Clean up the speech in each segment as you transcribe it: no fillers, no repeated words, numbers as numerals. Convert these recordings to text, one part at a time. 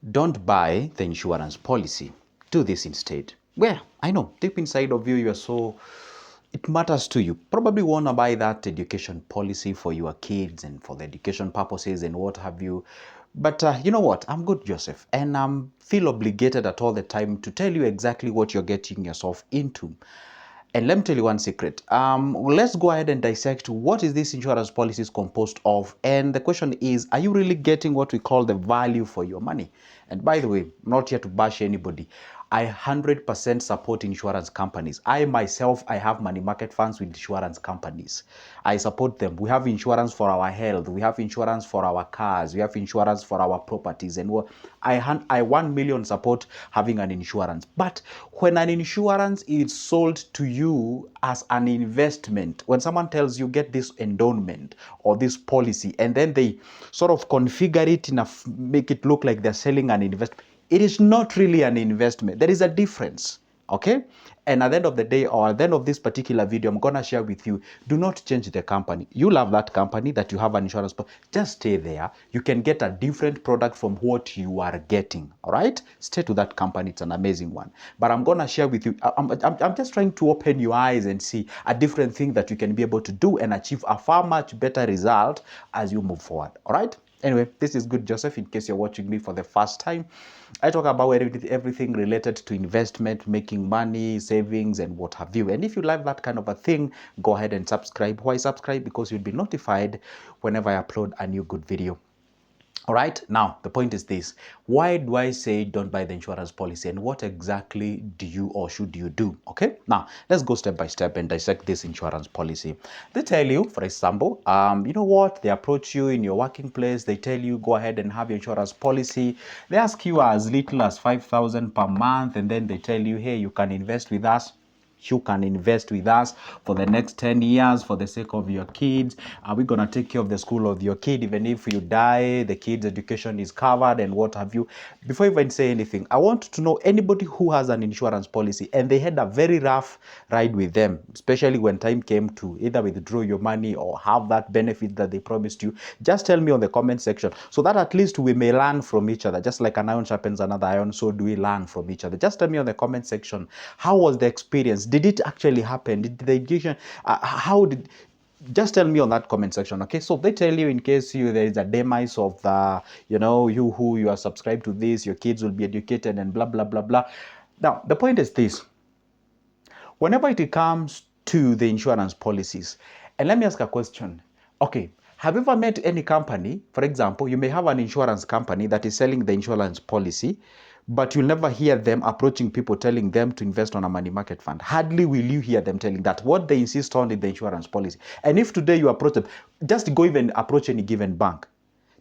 Don't buy the insurance policy. Do this instead. Well, I know deep inside of you, you're so, it matters to you. Probably want to buy that education policy for your kids and for the education purposes and what have you. But you know what? I'm good, Joseph, and I feel obligated at all the time to tell you exactly what you're getting yourself into. And let me tell you one secret. Let's go ahead and dissect what is this insurance policy is composed of. And the question is, are you really getting what we call the value for your money? And by the way, I'm not here to bash anybody. I 100% support insurance companies. I myself, I have money market funds with insurance companies. I support them. We have insurance for our health. We have insurance for our cars. We have insurance for our properties. And I 1 million support having an insurance. But when an insurance is sold to you as an investment, when someone tells you get this endowment or this policy, and then they sort of configure it make it look like they're selling an investment, it is not really an investment. There is a difference. Okay? And at the end of the day, or at the end of this particular video, I'm going to share with you, do not change the company. You love that company that you have an insurance, just stay there. You can get a different product from what you are getting. All right? Stay to that company. It's an amazing one. But I'm going to share with you, I'm just trying to open your eyes and see a different thing that you can be able to do and achieve a far much better result as you move forward. All right? Anyway, this is Good Joseph. In case you're watching me for the first time, I talk about everything related to investment, making money, savings, and what have you. And if you like that kind of a thing, go ahead and subscribe. Why subscribe? Because you'll be notified whenever I upload a new good video. All right, now the point is this: why do I say don't buy the insurance policy, and what exactly do you or should you do? Okay, now let's go step by step and dissect this insurance policy. They tell you, for example, you know what, they approach you in your working place, they tell you go ahead and have your insurance policy. They ask you as little as 5,000 per month, and then they tell you, hey, you can invest with us. You can invest with us for the next 10 years for the sake of your kids. Are we going to take care of the school of your kid? Even if you die, the kid's education is covered and what have you. Before I even say anything, I want to know anybody who has an insurance policy and they had a very rough ride with them, especially when time came to either withdraw your money or have that benefit that they promised you. Just tell me on the comment section so that at least we may learn from each other. Just like an iron sharpens another iron, so do we learn from each other. Just tell me on the comment section, how was the experience? Did it actually happen? Did the education, how did, just tell me on that comment section. Okay, so they tell you in case there is a demise of the, you who you are subscribed to this, your kids will be educated and blah blah blah blah. Now the point is this: whenever it comes to the insurance policies, and let me ask a question. Okay, have you ever met any company, for example, you may have an insurance company that is selling the insurance policy, but you'll never hear them approaching people telling them to invest on a money market fund. Hardly will you hear them telling that. What they insist on is the insurance policy. And if today you approach them, just go even approach any given bank.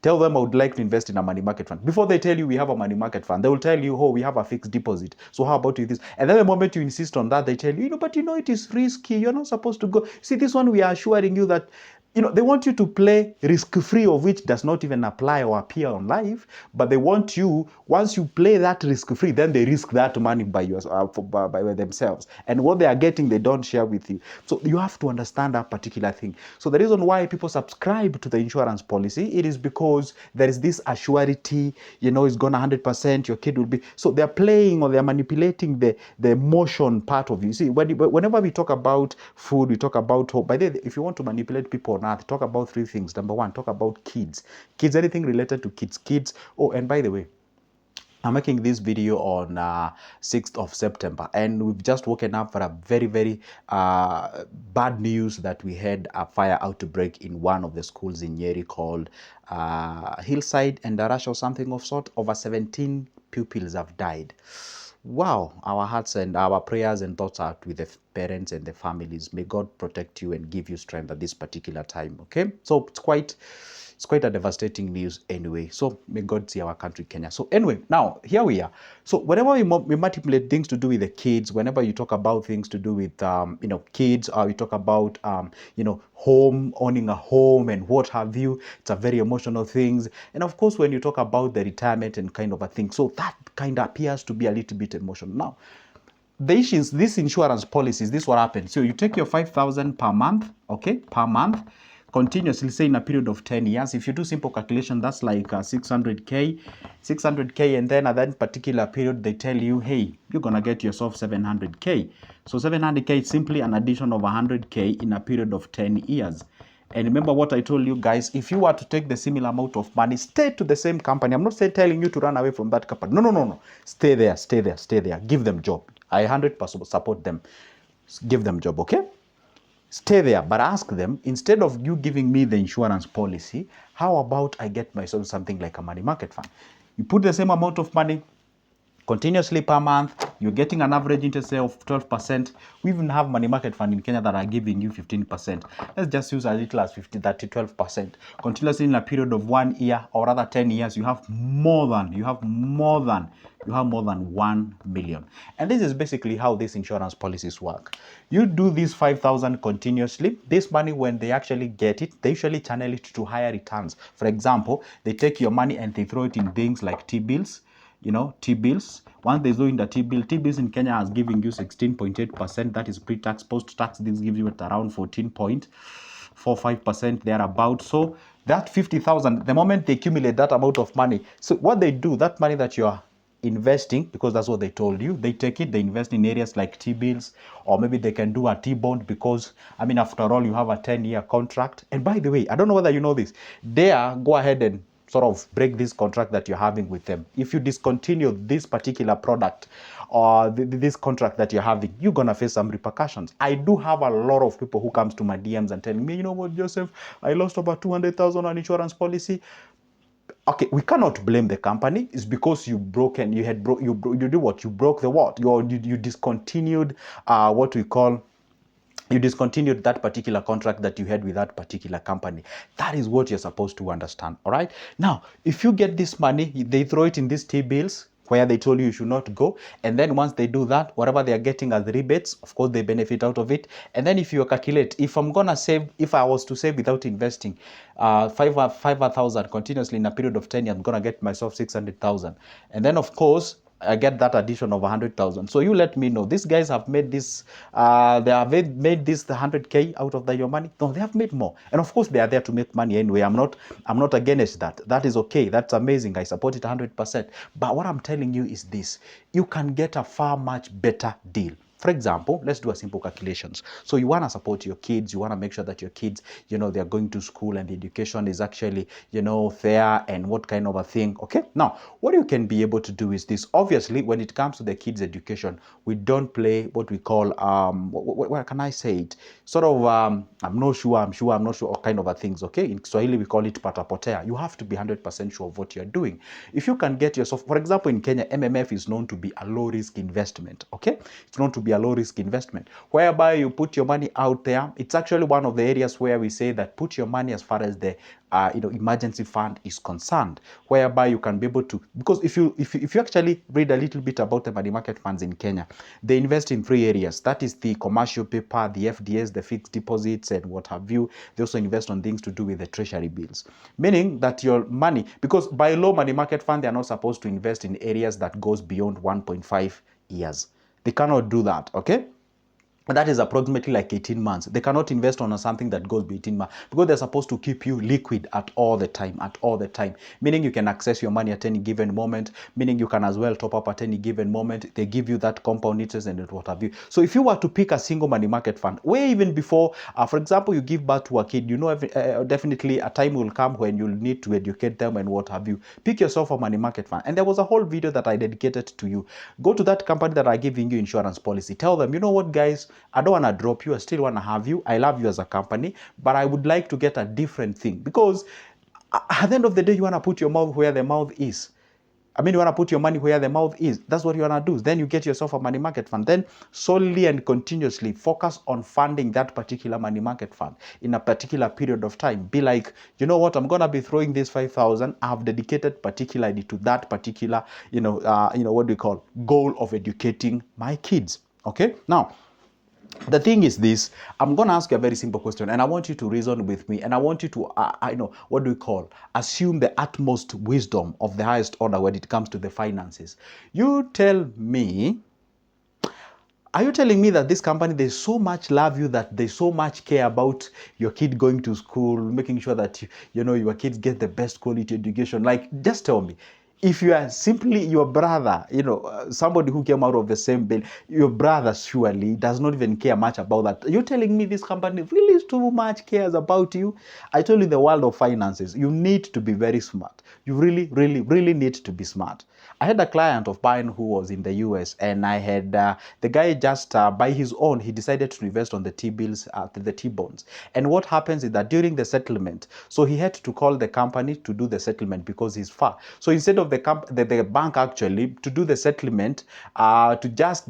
Tell them I would like to invest in a money market fund. Before they tell you we have a money market fund, they will tell you, oh, we have a fixed deposit. So how about you this? And then the moment you insist on that, they tell you, but it is risky. You're not supposed to go. See, this one, we are assuring you that they want you to play risk-free, of which does not even apply or appear on life. But they want you, once you play that risk-free, then they risk that money by themselves. And what they are getting, they don't share with you. So you have to understand that particular thing. So the reason why people subscribe to the insurance policy, it is because there is this assurity, it's gone 100%, your kid will be. So they're playing or they're manipulating the emotion part of you. See, whenever we talk about food, we talk about hope. By the way, if you want to manipulate people on earth, talk about three things. Number one, talk about kids. Kids, anything related to kids. Oh, and by the way, I'm making this video on 6th of September, and we've just woken up for a very, very bad news that we had a fire outbreak in one of the schools in Nyeri called Hillside and Darash or something of sort. Over 17 pupils have died. Wow, our hearts and our prayers and thoughts are with the parents and the families. May God protect you and give you strength at this particular time, okay? So it's quite a devastating news anyway. So may God see our country, Kenya. So anyway, now here we are. So whenever we manipulate things to do with the kids, whenever you talk about things to do with, kids, or you talk about, home, owning a home and what have you, it's a very emotional things. And of course, when you talk about the retirement and kind of a thing, so that kind of appears to be a little bit emotional. Now, the issues, these insurance policies, this what happens. So you take your 5,000 per month, okay, per month. continuously, say in a period of 10 years. If you do simple calculation, that's like 600k, and then at that particular period, they tell you, hey, you're gonna get yourself 700k. So 700k is simply an addition of 100k in a period of 10 years. And remember what I told you guys, if you were to take the similar amount of money, stay to the same company. I'm not telling you to run away from that company. No, no, no, no. Stay there, stay there, stay there. Give them job. I 100% support them. Give them job, okay? Stay there, but ask them, instead of you giving me the insurance policy, how about I get myself something like a money market fund? You put the same amount of money continuously per month, you're getting an average interest rate of 12%. We even have money market fund in Kenya that are giving you 15%. Let's just use as little as 50, 30, 12%. Continuously in a period of 1 year, or rather 10 years, you have more than 1 million. And this is basically how these insurance policies work. You do this 5,000 continuously. This money, when they actually get it, they usually channel it to higher returns. For example, they take your money and they throw it in things like T-bills. T-bills. Once they throw in the T-bills in Kenya has given you 16.8%. That is pre-tax. Post-tax, this gives you at around 14.45% thereabout. So that 50,000, the moment they accumulate that amount of money, so what they do, that money that you are investing, because that's what they told you, they take it, they invest in areas like T-bills, or maybe they can do a T-bond, because after all, you have a 10-year contract. And by the way, I don't know whether you know this, go ahead and sort of break this contract that you're having with them. If you discontinue this particular product or this contract that you're having, you're gonna face some repercussions. I do have a lot of people who comes to my DMs and telling me, you know what, Joseph, I lost about 200,000 on insurance policy. Okay, we cannot blame the company. It's because you broke the what? You discontinued what we call, you discontinued that particular contract that you had with that particular company. That is what you're supposed to understand. All right. Now, if you get this money, they throw it in these T-bills where they told you should not go. And then once they do that, whatever they are getting as rebates, of course, they benefit out of it. And then if you calculate, if I was to save without investing 5,000 continuously in a period of 10 years, I'm going to get myself 600,000. And then, of course, I get that addition of 100,000. So you let me know. These guys have made this. They have made this 100k out of your money. No, they have made more. And of course, they are there to make money anyway. I'm not against that. That is okay. That's amazing. I support it 100%. But what I'm telling you is this: you can get a far much better deal. For example, let's do a simple calculations. So you want to support your kids. You want to make sure that your kids, they're going to school and the education is actually, fair and what kind of a thing. Okay. Now, what you can be able to do is this. Obviously, when it comes to the kids' education, we don't play what we call, where can I say it? Sort of, I'm not sure, all kind of a things. Okay. In Swahili, we call it patapotea. You have to be 100% sure of what you're doing. If you can get yourself, for example, in Kenya, MMF is known to be a low risk investment. Okay. It's known to be a low risk investment, whereby you put your money out there. It's actually one of the areas where we say that put your money as far as the emergency fund is concerned, whereby you can be able to, because if you actually read a little bit about the money market funds in Kenya, they invest in 3 areas. That is the commercial paper, the FDS, the fixed deposits, and what have you. They also invest on things to do with the treasury bills, meaning that your money, because by law, money market fund, they are not supposed to invest in areas that goes beyond 1.5 years. They cannot do that, okay? That is approximately like 18 months. They cannot invest on something that goes beyond 18 months because they're supposed to keep you liquid at all the time, meaning you can access your money at any given moment, meaning you can as well top up at any given moment. They give you that compound interest and what have you. So if you were to pick a single money market fund, where even before, for example, you give birth to a kid, definitely a time will come when you'll need to educate them and what have you. Pick yourself a money market fund. And there was a whole video that I dedicated to you. Go to that company that are giving you insurance policy. Tell them, you know what, guys, I don't want to drop you. I still want to have you. I love you as a company, but I would like to get a different thing, because at the end of the day, you want to put your mouth where the mouth is. You want to put your money where the mouth is. That's what you want to do. Then you get yourself a money market fund. Then solely and continuously focus on funding that particular money market fund in a particular period of time. Be like, you know what, I'm going to be throwing this 5,000. I have dedicated particularly to that particular, what do you call, goal of educating my kids. Okay. Now, the thing is this: I'm going to ask you a very simple question, and I want you to reason with me, and I want you to, what do we call, assume the utmost wisdom of the highest order when it comes to the finances. You tell me, Are you telling me that this company, they so much love you, that they so much care about your kid going to school, making sure that your kids get the best quality education? Like, just tell me, if you are simply your brother, somebody who came out of the same bill, your brother surely does not even care much about that. You're telling me this company really too much cares about you? I told you, in the world of finances, you need to be very smart. You really, really, really need to be smart. I had a client of mine who was in the US, and I had the guy just by his own, he decided to invest on the T-bills, the T-bonds. And what happens is that during the settlement, so he had to call the company to do the settlement because he's far. So instead of the bank actually to do the settlement, to just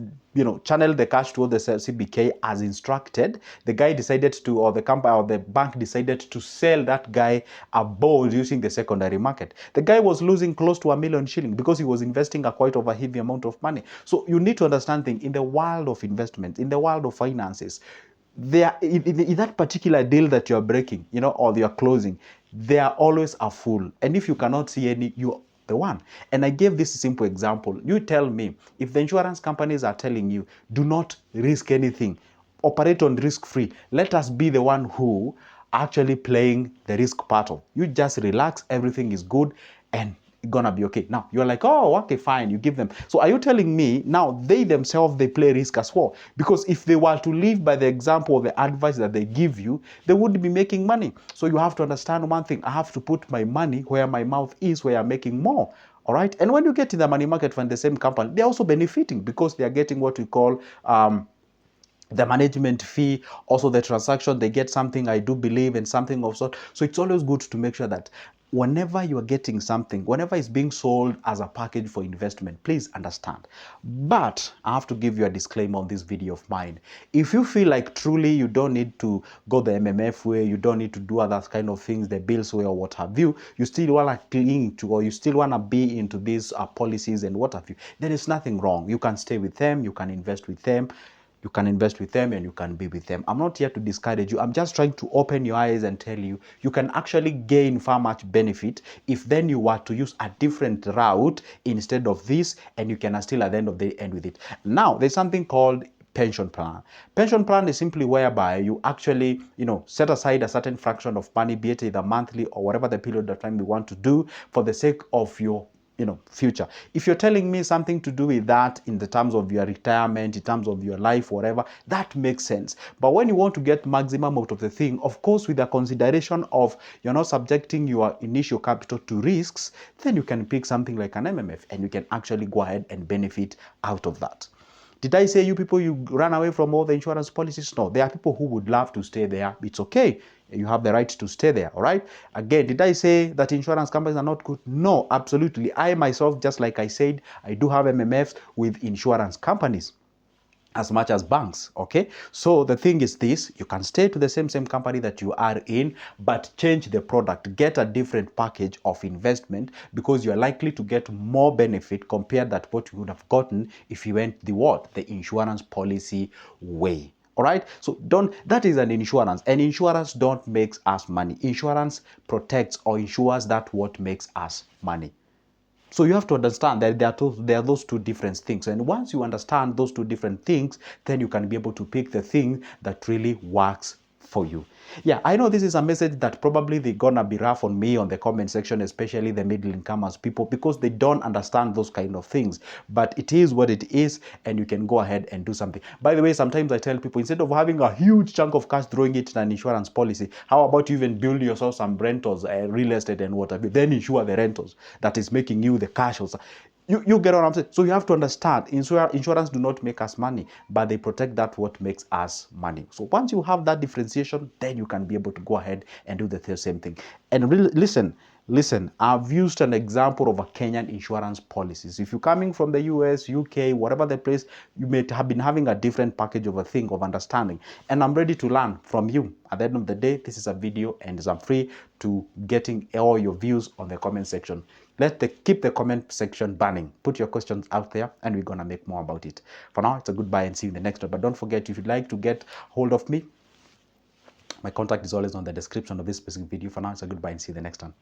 channel the cash toward the CBK as instructed, the guy decided to, or the company or the bank decided to sell that guy a bond using the secondary market. The guy was losing close to $1 million shilling because he was investing a quite over heavy amount of money. So you need to understand things in the world of investment, in the world of finances. There, in that particular deal that you're breaking, or you're closing, they are always a fool. And if you cannot see any, you the one. And I gave this simple example. You tell me, if the insurance companies are telling you, do not risk anything, operate on risk free, let us be the one who actually playing the risk part of. You just relax, everything is good, and gonna be okay. Now you're like, oh, okay, fine, you give them. So are you telling me now they themselves, they play risk as well? Because if they were to live by the example or the advice that they give you, they would be making money. So you have to understand one thing: I have to put my money where my mouth is, where I'm making more. All right. And when you get in the money market fund, the same company, they're also benefiting because they are getting what we call the management fee, also the transaction, they get something, I do believe, and something of sort. So it's always good to make sure that whenever you are getting something, whenever it's being sold as a package for investment, please understand. But I have to give you a disclaimer on this video of mine. If you feel like truly you don't need to go the MMF way, you don't need to do other kind of things, the bills way or what have you, you still want to cling to, or you still want to be into these policies and what have you, there is nothing wrong. You can stay with them, you can invest with them. You can invest with them and you can be with them. I'm not here to discourage you. I'm just trying to open your eyes and tell you, you can actually gain far much benefit if then you were to use a different route instead of this, and you can still at the end of the day end with it. Now, there's something called pension plan. Pension plan is simply whereby you actually, set aside a certain fraction of money, be it either monthly or whatever the period of time you want to do, for the sake of your future. If you're telling me something to do with that in the terms of your retirement, in terms of your life, whatever, that makes sense. But when you want to get maximum out of the thing, of course, with the consideration of you're not subjecting your initial capital to risks, then you can pick something like an MMF and you can actually go ahead and benefit out of that. Did I say you people, you run away from all the insurance policies? No, there are people who would love to stay there. It's okay. You have the right to stay there, all right? Again, did I say that insurance companies are not good? No, absolutely. I myself, just like I said, I do have MMFs with insurance companies as much as banks. Okay, so the thing is this: you can stay to the same company that you are in, but change the product, get a different package of investment, because you're likely to get more benefit compared to what you would have gotten if you went the insurance policy way. All right, so that is an insurance, and insurance don't makes us money. Insurance protects or insures that what makes us money. So you have to understand that there are those two different things. And once you understand those two different things, then you can be able to pick the thing that really works for you. Yeah, I know this is a message that probably they're gonna be rough on me on the comment section, especially the middle incomers people, because they don't understand those kind of things. But it is what it is, and you can go ahead and do something. By the way, sometimes I tell people, instead of having a huge chunk of cash throwing it in an insurance policy, how about you even build yourself some rentals, real estate and whatever, then insure the rentals that is making you the cash. You get what I'm saying? So you have to understand, insurance do not make us money, but they protect that what makes us money. So once you have that differentiation, then you can be able to go ahead and do the same thing. And listen, I've used an example of a Kenyan insurance policies. If you're coming from the US, UK, whatever the place, you may have been having a different package of a thing of understanding. And I'm ready to learn from you. At the end of the day, this is a video and I'm free to getting all your views on the comment section. Keep the comment section burning. Put your questions out there and we're going to make more about it. For now, it's a goodbye and see you in the next one. But don't forget, if you'd like to get hold of me, my contact is always on the description of this specific video. For now, it's a goodbye and see you in the next one.